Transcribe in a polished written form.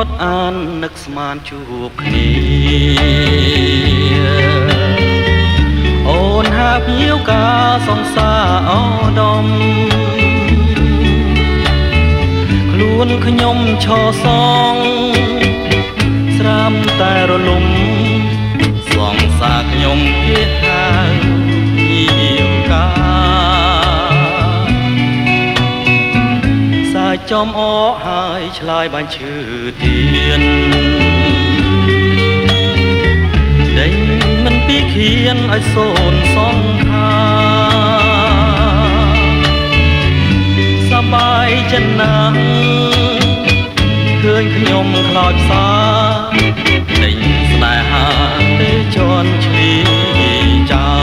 តអាននឹកស្មានជួបគ្នាអូនហាប់ញៀវការសង្សារអដមខ្លួនខ្ញុំឈរសងស្រាំតែរលំសងសាខ្ញុំគេហៅញៀវការសាចំអហើយឆ្លើយបានឈឺទៀនដេញមិនពីខៀនឲ្យសូនសងខាសបាយចិនណាស់ឃើញខ្ញុំខ្លោចផ្សាដេញស្នេហាទេជន់ឆ្លៀចចោល